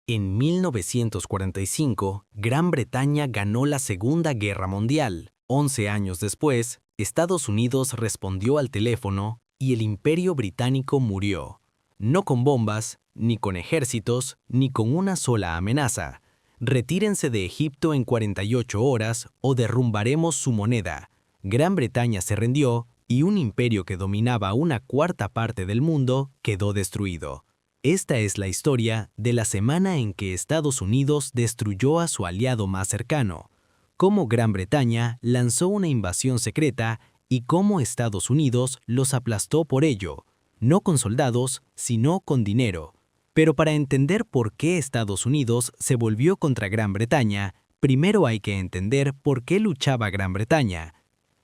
En 1945, Gran Bretaña ganó la Segunda Guerra Mundial. 11 años después, Estados Unidos respondió al teléfono y el Imperio Británico murió. No con bombas, ni con ejércitos, ni con una sola amenaza. Retírense de Egipto en 48 horas o derrumbaremos su moneda. Gran Bretaña se rindió y un imperio que dominaba una cuarta parte del mundo quedó destruido. Esta es la historia de la semana en que Estados Unidos destruyó a su aliado más cercano, cómo Gran Bretaña lanzó una invasión secreta y cómo Estados Unidos los aplastó por ello, no con soldados, sino con dinero. Pero para entender por qué Estados Unidos se volvió contra Gran Bretaña, primero hay que entender por qué luchaba Gran Bretaña.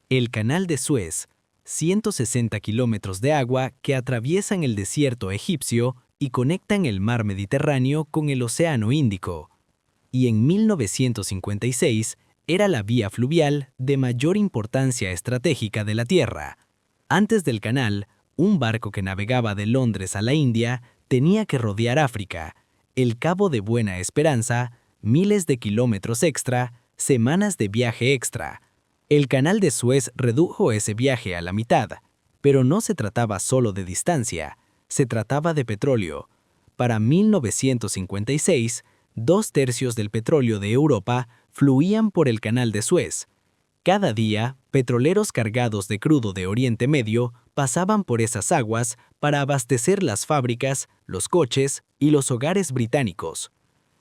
El Canal de Suez, 160 kilómetros de agua que atraviesan el desierto egipcio y conectan el mar Mediterráneo con el Océano Índico. Y en 1956 era la vía fluvial de mayor importancia estratégica de la Tierra. Antes del canal, un barco que navegaba de Londres a la India tenía que rodear África, el Cabo de Buena Esperanza, miles de kilómetros extra, semanas de viaje extra. El Canal de Suez redujo ese viaje a la mitad, pero no se trataba solo de distancia, se trataba de petróleo. Para 1956, 2/3 del petróleo de Europa fluían por el Canal de Suez. Cada día, petroleros cargados de crudo de Oriente Medio pasaban por esas aguas para abastecer las fábricas, los coches y los hogares británicos.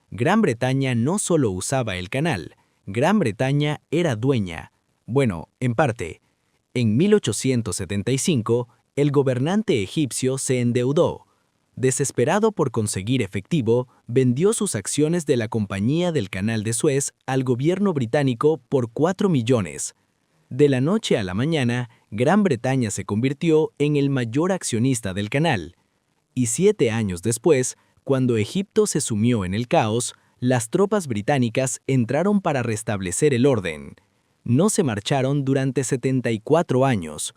Gran Bretaña no solo usaba el canal, Gran Bretaña era dueña. Bueno, en parte. En 1875, el gobernante egipcio se endeudó. Desesperado por conseguir efectivo, vendió sus acciones de la Compañía del Canal de Suez al gobierno británico por 4 millones. De la noche a la mañana, Gran Bretaña se convirtió en el mayor accionista del canal. Y 7 años después, cuando Egipto se sumió en el caos, las tropas británicas entraron para restablecer el orden. No se marcharon durante 74 años.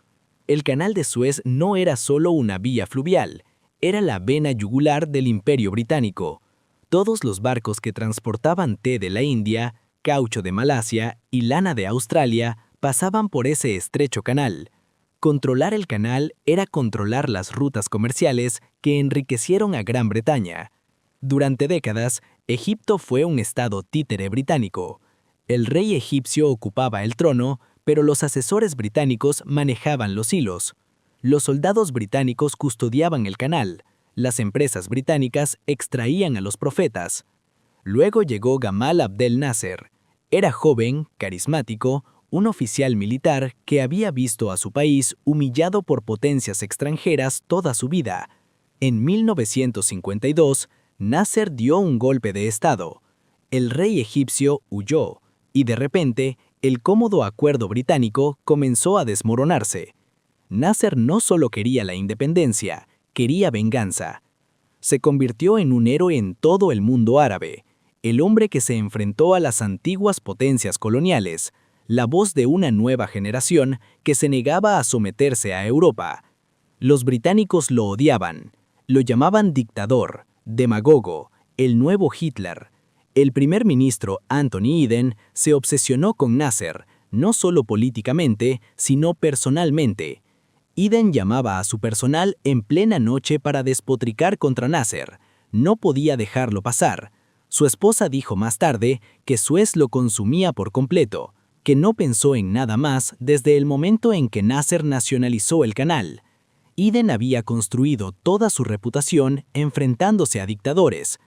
El Canal de Suez no era solo una vía fluvial, era la vena yugular del Imperio Británico. Todos los barcos que transportaban té de la India, caucho de Malasia y lana de Australia pasaban por ese estrecho canal. Controlar el canal era controlar las rutas comerciales que enriquecieron a Gran Bretaña. Durante décadas, Egipto fue un estado títere británico. El rey egipcio ocupaba el trono, pero los asesores británicos manejaban los hilos. Los soldados británicos custodiaban el canal. Las empresas británicas extraían a los profetas. Luego llegó Gamal Abdel Nasser. Era joven, carismático, un oficial militar que había visto a su país humillado por potencias extranjeras toda su vida. En 1952, Nasser dio un golpe de estado. El rey egipcio huyó, y de repente, el cómodo acuerdo británico comenzó a desmoronarse. Nasser no solo quería la independencia, quería venganza. Se convirtió en un héroe en todo el mundo árabe, el hombre que se enfrentó a las antiguas potencias coloniales, la voz de una nueva generación que se negaba a someterse a Europa. Los británicos lo odiaban, lo llamaban dictador, demagogo, el nuevo Hitler. El primer ministro Anthony Eden se obsesionó con Nasser, no solo políticamente, sino personalmente. Eden llamaba a su personal en plena noche para despotricar contra Nasser. No podía dejarlo pasar. Su esposa dijo más tarde que Suez lo consumía por completo, que no pensó en nada más desde el momento en que Nasser nacionalizó el canal. Eden había construido toda su reputación enfrentándose a dictadores.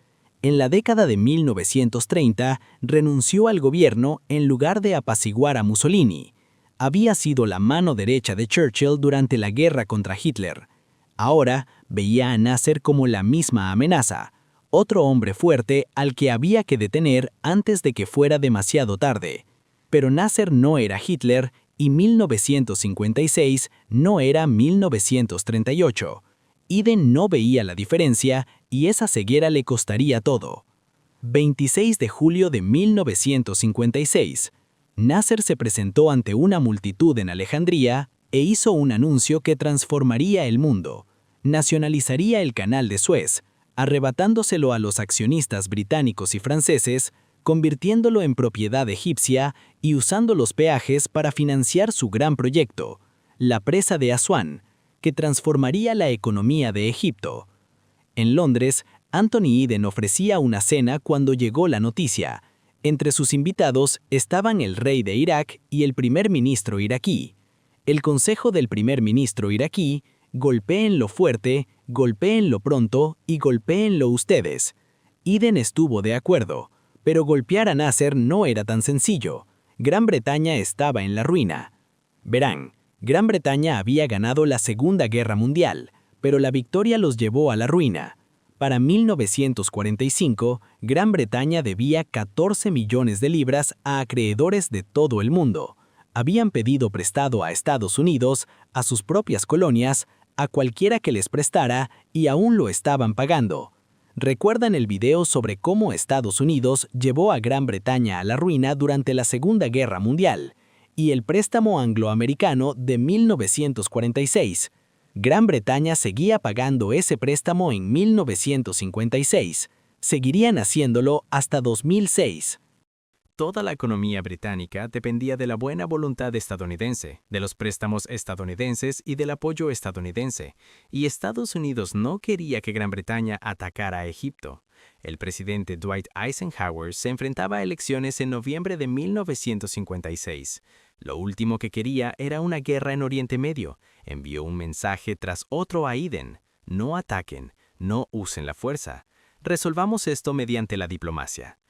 En la década de 1930, renunció al gobierno en lugar de apaciguar a Mussolini. Había sido la mano derecha de Churchill durante la guerra contra Hitler. Ahora veía a Nasser como la misma amenaza, otro hombre fuerte al que había que detener antes de que fuera demasiado tarde. Pero Nasser no era Hitler y 1956 no era 1938. Eden no veía la diferencia y esa ceguera le costaría todo. 26 de julio de 1956. Nasser se presentó ante una multitud en Alejandría e hizo un anuncio que transformaría el mundo. Nacionalizaría el Canal de Suez, arrebatándoselo a los accionistas británicos y franceses, convirtiéndolo en propiedad egipcia y usando los peajes para financiar su gran proyecto, la presa de Asuán, que transformaría la economía de Egipto. En Londres, Anthony Eden ofrecía una cena cuando llegó la noticia. Entre sus invitados estaban el rey de Irak y el primer ministro iraquí. El consejo del primer ministro iraquí: golpéenlo fuerte, golpéenlo pronto y golpéenlo ustedes. Eden estuvo de acuerdo, pero golpear a Nasser no era tan sencillo. Gran Bretaña estaba en la ruina. Verán, Gran Bretaña había ganado la Segunda Guerra Mundial, pero la victoria los llevó a la ruina. Para 1945, Gran Bretaña debía 14 millones de libras a acreedores de todo el mundo. Habían pedido prestado a Estados Unidos, a sus propias colonias, a cualquiera que les prestara y aún lo estaban pagando. ¿Recuerdan el video sobre cómo Estados Unidos llevó a Gran Bretaña a la ruina durante la Segunda Guerra Mundial? Y el préstamo angloamericano de 1946. Gran Bretaña seguía pagando ese préstamo en 1956. Seguirían haciéndolo hasta 2006. Toda la economía británica dependía de la buena voluntad estadounidense, de los préstamos estadounidenses y del apoyo estadounidense, y Estados Unidos no quería que Gran Bretaña atacara a Egipto. El presidente Dwight Eisenhower se enfrentaba a elecciones en noviembre de 1956. Lo último que quería era una guerra en Oriente Medio. Envió un mensaje tras otro a Eden: no ataquen, no usen la fuerza. Resolvamos esto mediante la diplomacia.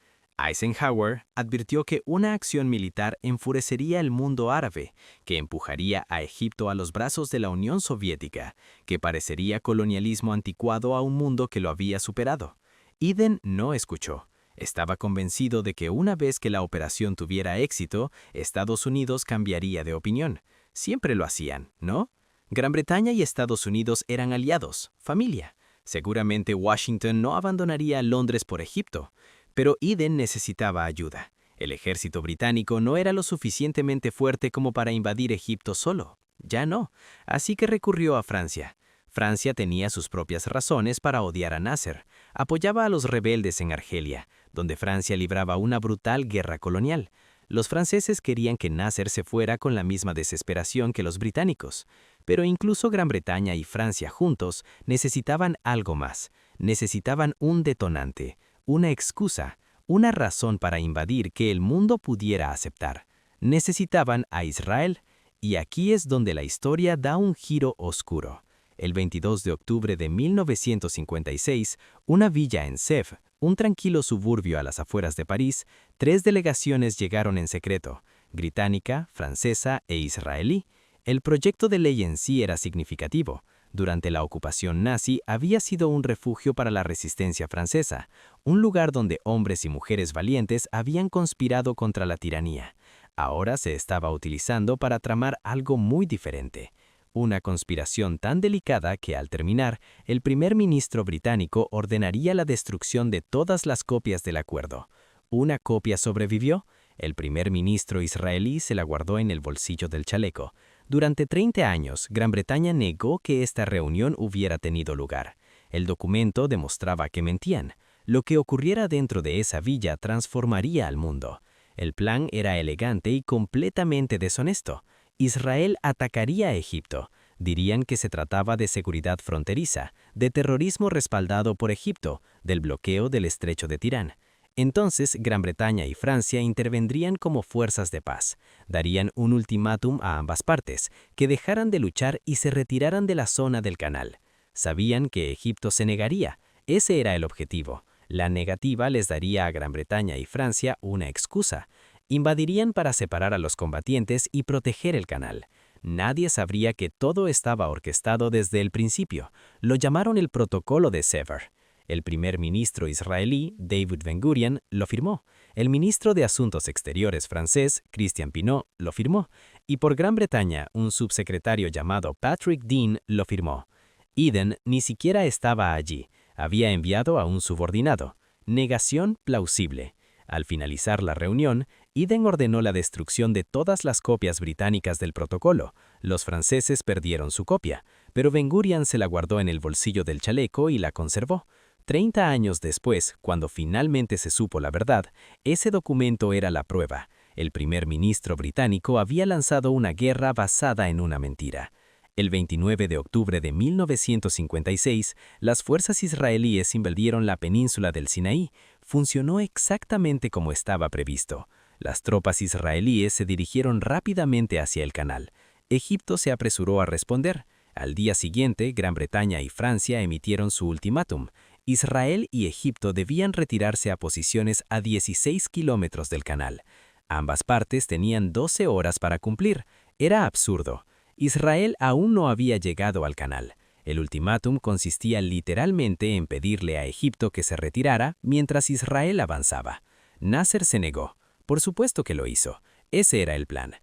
Eisenhower advirtió que una acción militar enfurecería el mundo árabe, que empujaría a Egipto a los brazos de la Unión Soviética, que parecería colonialismo anticuado a un mundo que lo había superado. Eden no escuchó. Estaba convencido de que una vez que la operación tuviera éxito, Estados Unidos cambiaría de opinión. Siempre lo hacían, ¿no? Gran Bretaña y Estados Unidos eran aliados, familia. Seguramente Washington no abandonaría Londres por Egipto. Pero Eden necesitaba ayuda. El ejército británico no era lo suficientemente fuerte como para invadir Egipto solo. Ya no. Así que recurrió a Francia. Francia tenía sus propias razones para odiar a Nasser. Apoyaba a los rebeldes en Argelia, donde Francia libraba una brutal guerra colonial. Los franceses querían que Nasser se fuera con la misma desesperación que los británicos. Pero incluso Gran Bretaña y Francia juntos necesitaban algo más. Necesitaban un detonante. Una excusa, una razón para invadir que el mundo pudiera aceptar. Necesitaban a Israel, y aquí es donde la historia da un giro oscuro. El 22 de octubre de 1956, una villa en Sèvres, un tranquilo suburbio a las afueras de París, 3 delegaciones llegaron en secreto: británica, francesa e israelí. El proyecto de ley en sí era significativo. Durante la ocupación nazi había sido un refugio para la resistencia francesa, un lugar donde hombres y mujeres valientes habían conspirado contra la tiranía. Ahora se estaba utilizando para tramar algo muy diferente. Una conspiración tan delicada que al terminar, el primer ministro británico ordenaría la destrucción de todas las copias del acuerdo. ¿Una copia sobrevivió? El primer ministro israelí se la guardó en el bolsillo del chaleco. Durante 30 años, Gran Bretaña negó que esta reunión hubiera tenido lugar. El documento demostraba que mentían. Lo que ocurriera dentro de esa villa transformaría al mundo. El plan era elegante y completamente deshonesto. Israel atacaría a Egipto. Dirían que se trataba de seguridad fronteriza, de terrorismo respaldado por Egipto, del bloqueo del estrecho de Tirán. Entonces, Gran Bretaña y Francia intervendrían como fuerzas de paz. Darían un ultimátum a ambas partes, que dejaran de luchar y se retiraran de la zona del canal. Sabían que Egipto se negaría. Ese era el objetivo. La negativa les daría a Gran Bretaña y Francia una excusa. Invadirían para separar a los combatientes y proteger el canal. Nadie sabría que todo estaba orquestado desde el principio. Lo llamaron el Protocolo de Sèvres. El primer ministro israelí, David Ben-Gurion, lo firmó. El ministro de Asuntos Exteriores francés, Christian Pineau, lo firmó. Y por Gran Bretaña, un subsecretario llamado Patrick Dean lo firmó. Eden ni siquiera estaba allí. Había enviado a un subordinado. Negación plausible. Al finalizar la reunión, Eden ordenó la destrucción de todas las copias británicas del protocolo. Los franceses perdieron su copia, pero Ben-Gurion se la guardó en el bolsillo del chaleco y la conservó. 30 años después, cuando finalmente se supo la verdad, ese documento era la prueba. El primer ministro británico había lanzado una guerra basada en una mentira. El 29 de octubre de 1956, las fuerzas israelíes invadieron la península del Sinaí. Funcionó exactamente como estaba previsto. Las tropas israelíes se dirigieron rápidamente hacia el canal. Egipto se apresuró a responder. Al día siguiente, Gran Bretaña y Francia emitieron su ultimátum. Israel y Egipto debían retirarse a posiciones a 16 kilómetros del canal. Ambas partes tenían 12 horas para cumplir. Era absurdo. Israel aún no había llegado al canal. El ultimátum consistía literalmente en pedirle a Egipto que se retirara mientras Israel avanzaba. Nasser se negó. Por supuesto que lo hizo. Ese era el plan.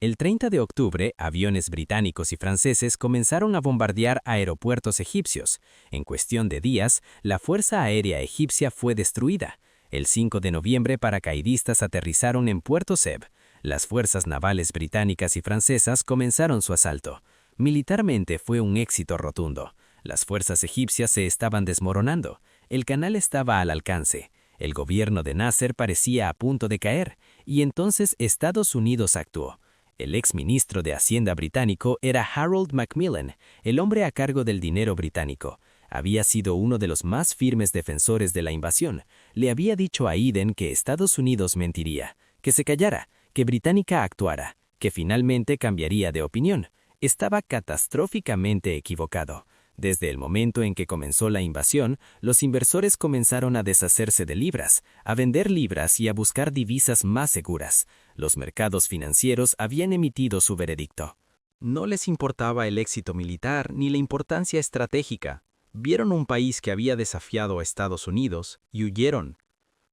El 30 de octubre, aviones británicos y franceses comenzaron a bombardear aeropuertos egipcios. En cuestión de días, la Fuerza Aérea Egipcia fue destruida. El 5 de noviembre, paracaidistas aterrizaron en Puerto Seb. Las fuerzas navales británicas y francesas comenzaron su asalto. Militarmente fue un éxito rotundo. Las fuerzas egipcias se estaban desmoronando. El canal estaba al alcance. El gobierno de Nasser parecía a punto de caer, y entonces Estados Unidos actuó. El exministro de Hacienda británico era Harold Macmillan, el hombre a cargo del dinero británico. Había sido uno de los más firmes defensores de la invasión. Le había dicho a Eden que Estados Unidos mentiría, que se callara, que Británica actuara, que finalmente cambiaría de opinión. Estaba catastróficamente equivocado. Desde el momento en que comenzó la invasión, los inversores comenzaron a deshacerse de libras, a vender libras y a buscar divisas más seguras. Los mercados financieros habían emitido su veredicto. No les importaba el éxito militar ni la importancia estratégica. Vieron un país que había desafiado a Estados Unidos y huyeron.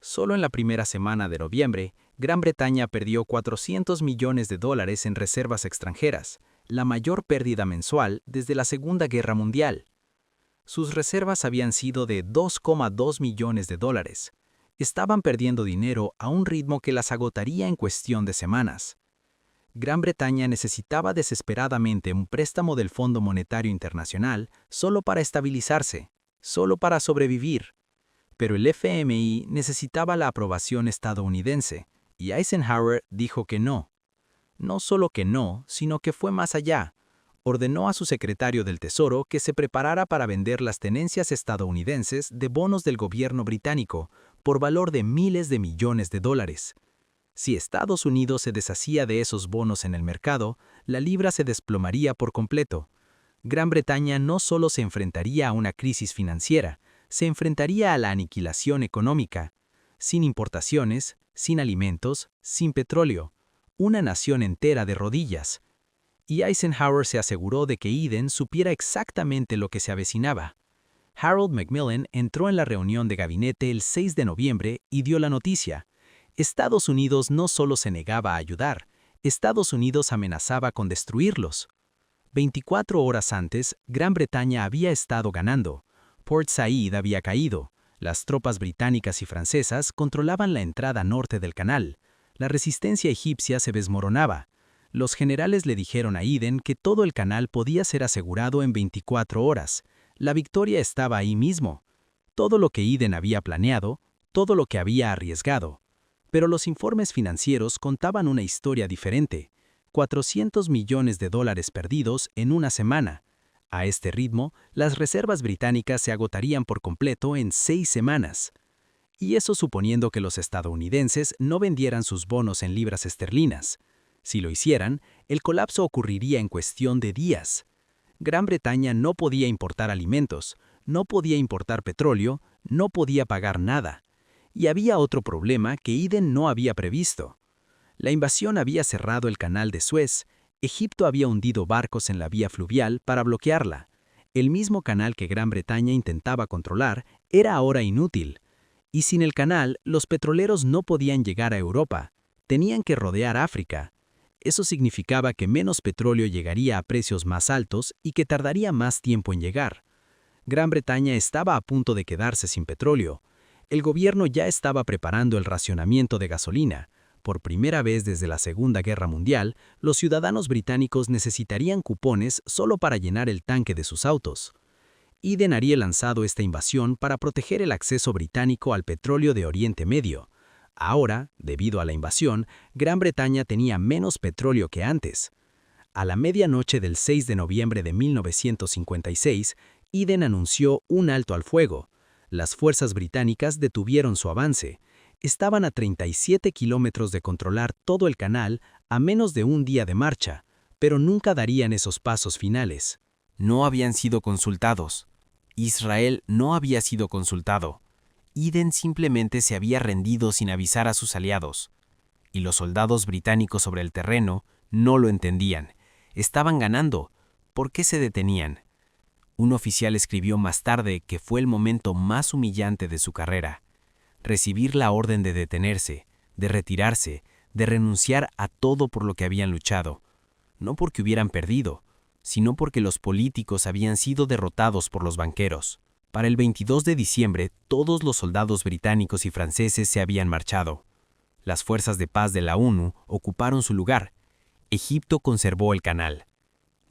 Solo en la primera semana de noviembre, Gran Bretaña perdió $400 millones en reservas extranjeras, la mayor pérdida mensual desde la Segunda Guerra Mundial. Sus reservas habían sido de $2,2 millones. Estaban perdiendo dinero a un ritmo que las agotaría en cuestión de semanas. Gran Bretaña necesitaba desesperadamente un préstamo del Fondo Monetario Internacional solo para estabilizarse, solo para sobrevivir. Pero el FMI necesitaba la aprobación estadounidense, y Eisenhower dijo que no. No solo que no, sino que fue más allá. Ordenó a su secretario del Tesoro que se preparara para vender las tenencias estadounidenses de bonos del gobierno británico por valor de miles de millones de dólares. Si Estados Unidos se deshacía de esos bonos en el mercado, la libra se desplomaría por completo. Gran Bretaña no solo se enfrentaría a una crisis financiera, se enfrentaría a la aniquilación económica. Sin importaciones, sin alimentos, sin petróleo. Una nación entera de rodillas. Y Eisenhower se aseguró de que Eden supiera exactamente lo que se avecinaba. Harold Macmillan entró en la reunión de gabinete el 6 de noviembre y dio la noticia. Estados Unidos no solo se negaba a ayudar, Estados Unidos amenazaba con destruirlos. 24 horas antes, Gran Bretaña había estado ganando. Port Said había caído. Las tropas británicas y francesas controlaban la entrada norte del canal. La resistencia egipcia se desmoronaba. Los generales le dijeron a Eden que todo el canal podía ser asegurado en 24 horas. La victoria estaba ahí mismo. Todo lo que Eden había planeado, todo lo que había arriesgado. Pero los informes financieros contaban una historia diferente. $400 millones perdidos en una semana. A este ritmo, las reservas británicas se agotarían por completo en 6 semanas. Y eso suponiendo que los estadounidenses no vendieran sus bonos en libras esterlinas. Si lo hicieran, el colapso ocurriría en cuestión de días. Gran Bretaña no podía importar alimentos, no podía importar petróleo, no podía pagar nada. Y había otro problema que Eden no había previsto. La invasión había cerrado el canal de Suez. Egipto había hundido barcos en la vía fluvial para bloquearla. El mismo canal que Gran Bretaña intentaba controlar era ahora inútil. Y sin el canal, los petroleros no podían llegar a Europa. Tenían que rodear África. Eso significaba que menos petróleo llegaría a precios más altos y que tardaría más tiempo en llegar. Gran Bretaña estaba a punto de quedarse sin petróleo. El gobierno ya estaba preparando el racionamiento de gasolina. Por primera vez desde la Segunda Guerra Mundial, los ciudadanos británicos necesitarían cupones solo para llenar el tanque de sus autos. Eden había lanzado esta invasión para proteger el acceso británico al petróleo de Oriente Medio. Ahora, debido a la invasión, Gran Bretaña tenía menos petróleo que antes. A la medianoche del 6 de noviembre de 1956, Eden anunció un alto al fuego. Las fuerzas británicas detuvieron su avance. Estaban a 37 kilómetros de controlar todo el canal a menos de un día de marcha, pero nunca darían esos pasos finales. No habían sido consultados. Israel no había sido consultado. Eden simplemente se había rendido sin avisar a sus aliados. Y los soldados británicos sobre el terreno no lo entendían. Estaban ganando. ¿Por qué se detenían? Un oficial escribió más tarde que fue el momento más humillante de su carrera. Recibir la orden de detenerse, de retirarse, de renunciar a todo por lo que habían luchado. No porque hubieran perdido, sino porque los políticos habían sido derrotados por los banqueros. Para el 22 de diciembre, todos los soldados británicos y franceses se habían marchado. Las fuerzas de paz de la ONU ocuparon su lugar. Egipto conservó el canal.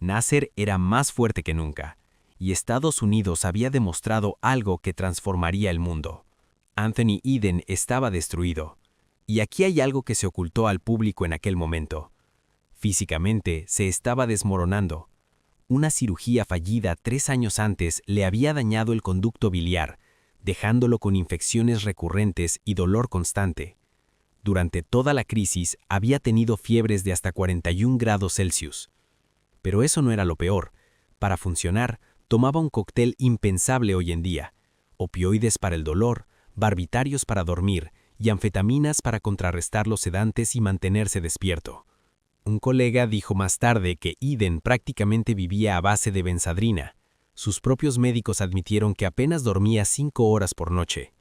Nasser era más fuerte que nunca, y Estados Unidos había demostrado algo que transformaría el mundo. Anthony Eden estaba destruido. Y aquí hay algo que se ocultó al público en aquel momento. Físicamente se estaba desmoronando. Una cirugía fallida 3 años antes le había dañado el conducto biliar, dejándolo con infecciones recurrentes y dolor constante. Durante toda la crisis había tenido fiebres de hasta 41 grados Celsius. Pero eso no era lo peor. Para funcionar, tomaba un cóctel impensable hoy en día: opioides para el dolor, barbitúricos para dormir y anfetaminas para contrarrestar los sedantes y mantenerse despierto. Un colega dijo más tarde que Eden prácticamente vivía a base de benzadrina. Sus propios médicos admitieron que apenas dormía 5 horas por noche.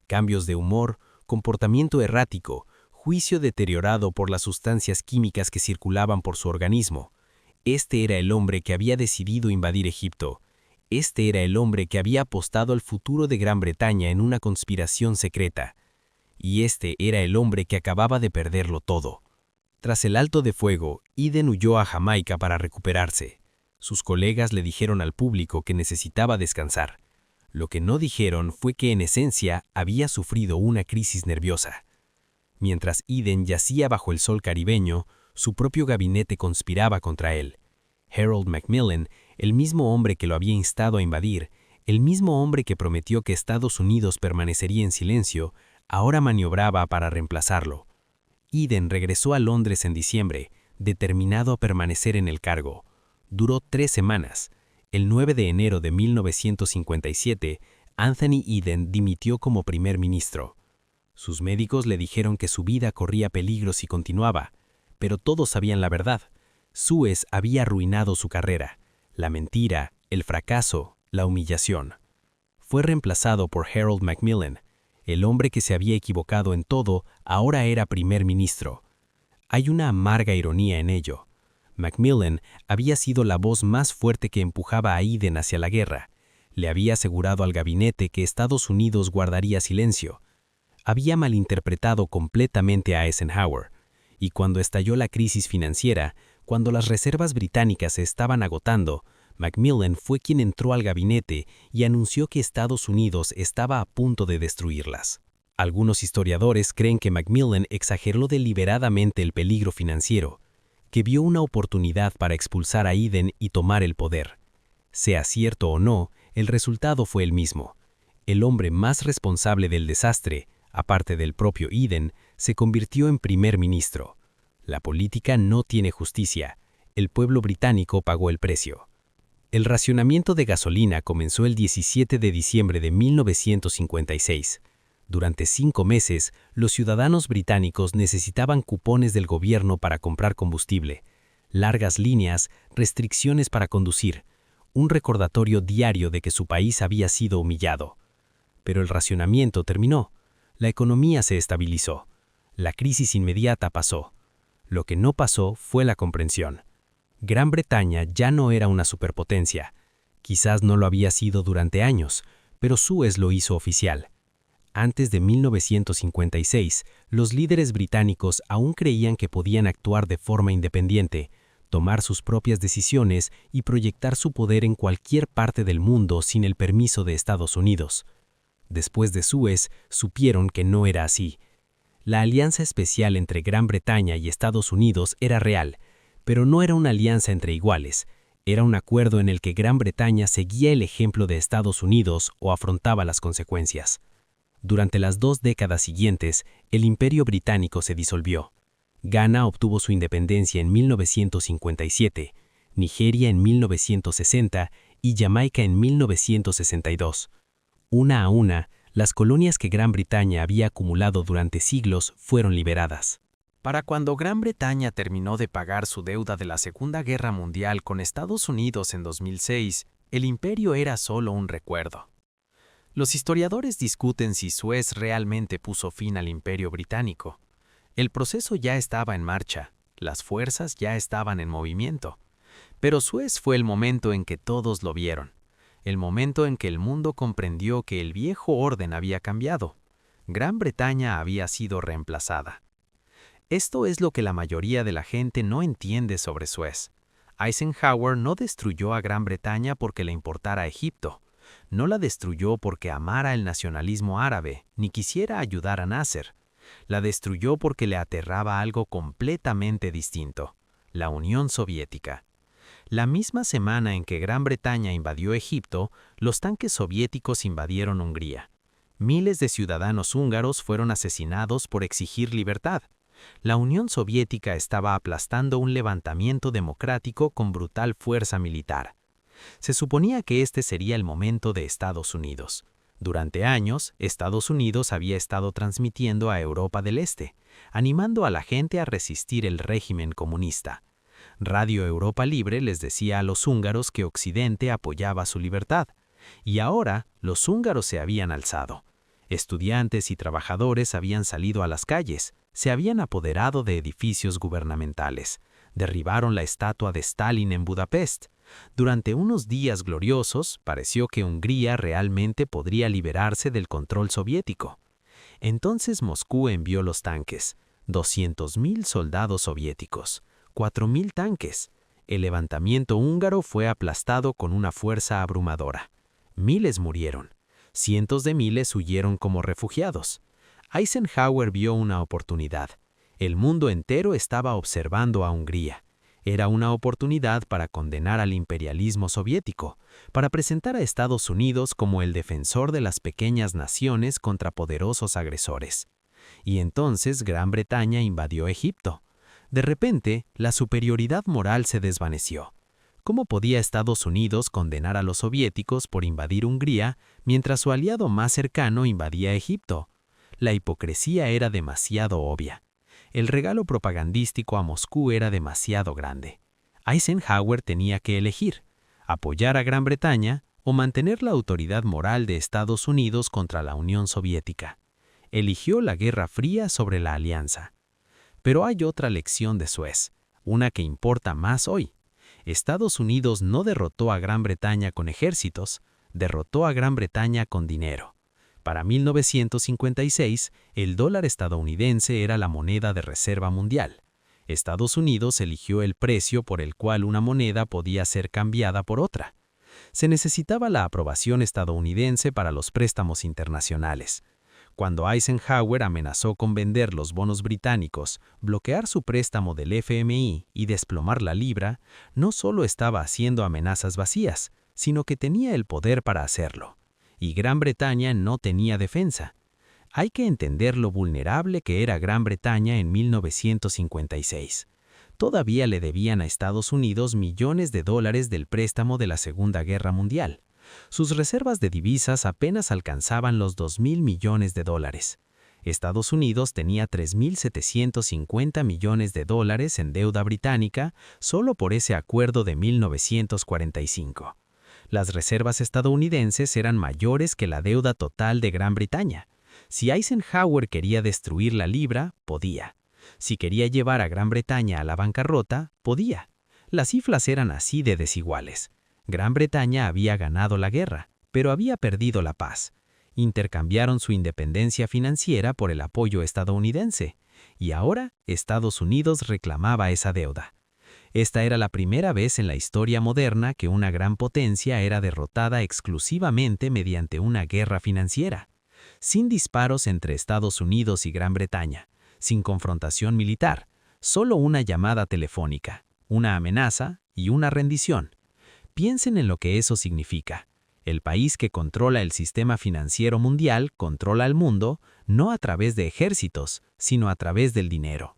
Cambios de humor, comportamiento errático, juicio deteriorado por las sustancias químicas que circulaban por su organismo. Este era el hombre que había decidido invadir Egipto. Este era el hombre que había apostado al futuro de Gran Bretaña en una conspiración secreta. Y este era el hombre que acababa de perderlo todo. Tras el alto de fuego, Eden huyó a Jamaica para recuperarse. Sus colegas le dijeron al público que necesitaba descansar. Lo que no dijeron fue que en esencia había sufrido una crisis nerviosa. Mientras Eden yacía bajo el sol caribeño, su propio gabinete conspiraba contra él. Harold Macmillan, el mismo hombre que lo había instado a invadir, el mismo hombre que prometió que Estados Unidos permanecería en silencio, ahora maniobraba para reemplazarlo. Eden regresó a Londres en diciembre, determinado a permanecer en el cargo. Duró 3 semanas. El 9 de enero de 1957, Anthony Eden dimitió como primer ministro. Sus médicos le dijeron que su vida corría peligro si continuaba, pero todos sabían la verdad. Suez había arruinado su carrera. La mentira, el fracaso, la humillación. Fue reemplazado por Harold Macmillan. El hombre que se había equivocado en todo ahora era primer ministro. Hay una amarga ironía en ello. Macmillan había sido la voz más fuerte que empujaba a Eden hacia la guerra. Le había asegurado al gabinete que Estados Unidos guardaría silencio. Había malinterpretado completamente a Eisenhower. Y cuando estalló la crisis financiera, cuando las reservas británicas se estaban agotando, Macmillan fue quien entró al gabinete y anunció que Estados Unidos estaba a punto de destruirlas. Algunos historiadores creen que Macmillan exageró deliberadamente el peligro financiero, que vio una oportunidad para expulsar a Eden y tomar el poder. Sea cierto o no, el resultado fue el mismo. El hombre más responsable del desastre, aparte del propio Eden, se convirtió en primer ministro. La política no tiene justicia. El pueblo británico pagó el precio. El racionamiento de gasolina comenzó el 17 de diciembre de 1956. Durante 5 meses, los ciudadanos británicos necesitaban cupones del gobierno para comprar combustible, largas líneas, restricciones para conducir, un recordatorio diario de que su país había sido humillado. Pero el racionamiento terminó. La economía se estabilizó. La crisis inmediata pasó. Lo que no pasó fue la comprensión. Gran Bretaña ya no era una superpotencia. Quizás no lo había sido durante años, pero Suez lo hizo oficial. Antes de 1956, los líderes británicos aún creían que podían actuar de forma independiente, tomar sus propias decisiones y proyectar su poder en cualquier parte del mundo sin el permiso de Estados Unidos. Después de Suez, supieron que no era así. La alianza especial entre Gran Bretaña y Estados Unidos era real, pero no era una alianza entre iguales. Era un acuerdo en el que Gran Bretaña seguía el ejemplo de Estados Unidos o afrontaba las consecuencias. Durante las 2 décadas siguientes, el Imperio Británico se disolvió. Ghana obtuvo su independencia en 1957, Nigeria en 1960 y Jamaica en 1962. Una a una, las colonias que Gran Bretaña había acumulado durante siglos fueron liberadas. Para cuando Gran Bretaña terminó de pagar su deuda de la Segunda Guerra Mundial con Estados Unidos en 2006, el imperio era solo un recuerdo. Los historiadores discuten si Suez realmente puso fin al Imperio Británico. El proceso ya estaba en marcha, las fuerzas ya estaban en movimiento. Pero Suez fue el momento en que todos lo vieron, el momento en que el mundo comprendió que el viejo orden había cambiado. Gran Bretaña había sido reemplazada. Esto es lo que la mayoría de la gente no entiende sobre Suez. Eisenhower no destruyó a Gran Bretaña porque le importara Egipto. No la destruyó porque amara el nacionalismo árabe, ni quisiera ayudar a Nasser. La destruyó porque le aterraba algo completamente distinto: la Unión Soviética. La misma semana en que Gran Bretaña invadió Egipto, los tanques soviéticos invadieron Hungría. Miles de ciudadanos húngaros fueron asesinados por exigir libertad. La Unión Soviética estaba aplastando un levantamiento democrático con brutal fuerza militar. Se suponía que este sería el momento de Estados Unidos. Durante años, Estados Unidos había estado transmitiendo a Europa del Este, animando a la gente a resistir el régimen comunista. Radio Europa Libre les decía a los húngaros que Occidente apoyaba su libertad. Y ahora, los húngaros se habían alzado. Estudiantes y trabajadores habían salido a las calles, se habían apoderado de edificios gubernamentales, derribaron la estatua de Stalin en Budapest. Durante unos días gloriosos, pareció que Hungría realmente podría liberarse del control soviético. Entonces Moscú envió los tanques, 200.000 soldados soviéticos, 4.000 tanques. El levantamiento húngaro fue aplastado con una fuerza abrumadora. Miles murieron. Cientos de miles huyeron como refugiados. Eisenhower vio una oportunidad. El mundo entero estaba observando a Hungría. Era una oportunidad para condenar al imperialismo soviético, para presentar a Estados Unidos como el defensor de las pequeñas naciones contra poderosos agresores. Y entonces Gran Bretaña invadió Egipto. De repente, la superioridad moral se desvaneció. ¿Cómo podía Estados Unidos condenar a los soviéticos por invadir Hungría mientras su aliado más cercano invadía Egipto? La hipocresía era demasiado obvia. El regalo propagandístico a Moscú era demasiado grande. Eisenhower tenía que elegir: apoyar a Gran Bretaña o mantener la autoridad moral de Estados Unidos contra la Unión Soviética. Eligió la Guerra Fría sobre la alianza. Pero hay otra lección de Suez, una que importa más hoy. Estados Unidos no derrotó a Gran Bretaña con ejércitos, derrotó a Gran Bretaña con dinero. Para 1956, el dólar estadounidense era la moneda de reserva mundial. Estados Unidos eligió el precio por el cual una moneda podía ser cambiada por otra. Se necesitaba la aprobación estadounidense para los préstamos internacionales. Cuando Eisenhower amenazó con vender los bonos británicos, bloquear su préstamo del FMI y desplomar la libra, no solo estaba haciendo amenazas vacías, sino que tenía el poder para hacerlo. Y Gran Bretaña no tenía defensa. Hay que entender lo vulnerable que era Gran Bretaña en 1956. Todavía le debían a Estados Unidos millones de dólares del préstamo de la Segunda Guerra Mundial. Sus reservas de divisas apenas alcanzaban los 2.000 millones de dólares. Estados Unidos tenía 3.750 millones de dólares en deuda británica solo por ese acuerdo de 1945. Las reservas estadounidenses eran mayores que la deuda total de Gran Bretaña. Si Eisenhower quería destruir la libra, podía. Si quería llevar a Gran Bretaña a la bancarrota, podía. Las cifras eran así de desiguales. Gran Bretaña había ganado la guerra, pero había perdido la paz. Intercambiaron su independencia financiera por el apoyo estadounidense, y ahora Estados Unidos reclamaba esa deuda. Esta era la primera vez en la historia moderna que una gran potencia era derrotada exclusivamente mediante una guerra financiera, sin disparos entre Estados Unidos y Gran Bretaña, sin confrontación militar, solo una llamada telefónica, una amenaza y una rendición. Piensen en lo que eso significa. El país que controla el sistema financiero mundial controla el mundo no a través de ejércitos, sino a través del dinero.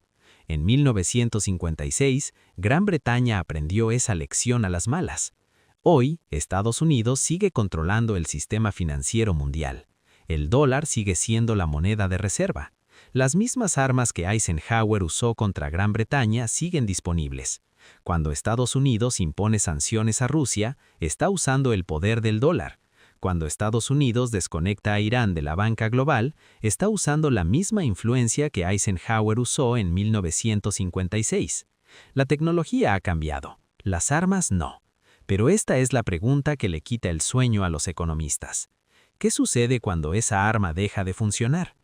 En 1956, Gran Bretaña aprendió esa lección a las malas. Hoy, Estados Unidos sigue controlando el sistema financiero mundial. El dólar sigue siendo la moneda de reserva. Las mismas armas que Eisenhower usó contra Gran Bretaña siguen disponibles. Cuando Estados Unidos impone sanciones a Rusia, está usando el poder del dólar. Cuando Estados Unidos desconecta a Irán de la banca global, está usando la misma influencia que Eisenhower usó en 1956. La tecnología ha cambiado, las armas no. Pero esta es la pregunta que le quita el sueño a los economistas. ¿Qué sucede cuando esa arma deja de funcionar?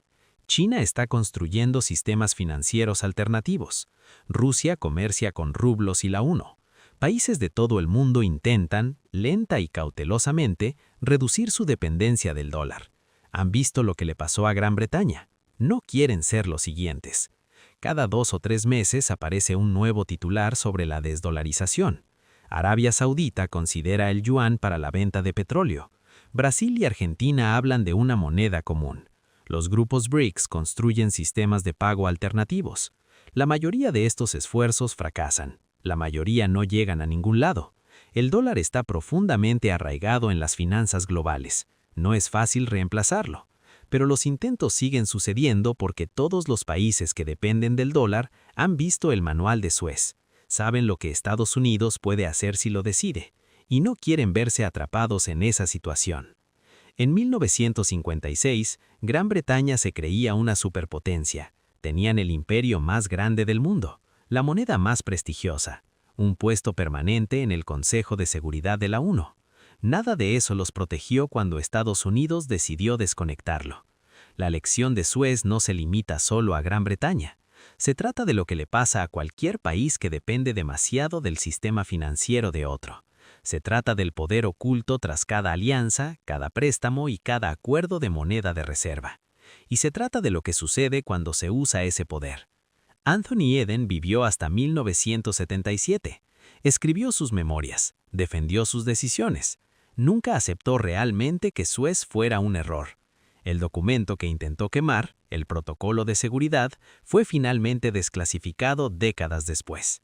China está construyendo sistemas financieros alternativos. Rusia comercia con rublos y la UNO. Países de todo el mundo intentan, lenta y cautelosamente, reducir su dependencia del dólar. ¿Han visto lo que le pasó a Gran Bretaña? No quieren ser los siguientes. Cada 2 o 3 meses aparece un nuevo titular sobre la desdolarización. Arabia Saudita considera el yuan para la venta de petróleo. Brasil y Argentina hablan de una moneda común. Los grupos BRICS construyen sistemas de pago alternativos. La mayoría de estos esfuerzos fracasan. La mayoría no llegan a ningún lado. El dólar está profundamente arraigado en las finanzas globales. No es fácil reemplazarlo. Pero los intentos siguen sucediendo porque todos los países que dependen del dólar han visto el manual de Suez. Saben lo que Estados Unidos puede hacer si lo decide, y no quieren verse atrapados en esa situación. En 1956, Gran Bretaña se creía una superpotencia. Tenían el imperio más grande del mundo, la moneda más prestigiosa, un puesto permanente en el Consejo de Seguridad de la ONU. Nada de eso los protegió cuando Estados Unidos decidió desconectarlo. La lección de Suez no se limita solo a Gran Bretaña. Se trata de lo que le pasa a cualquier país que depende demasiado del sistema financiero de otro. Se trata del poder oculto tras cada alianza, cada préstamo y cada acuerdo de moneda de reserva. Y se trata de lo que sucede cuando se usa ese poder. Anthony Eden vivió hasta 1977. Escribió sus memorias, defendió sus decisiones. Nunca aceptó realmente que Suez fuera un error. El documento que intentó quemar, el protocolo de seguridad, fue finalmente desclasificado décadas después.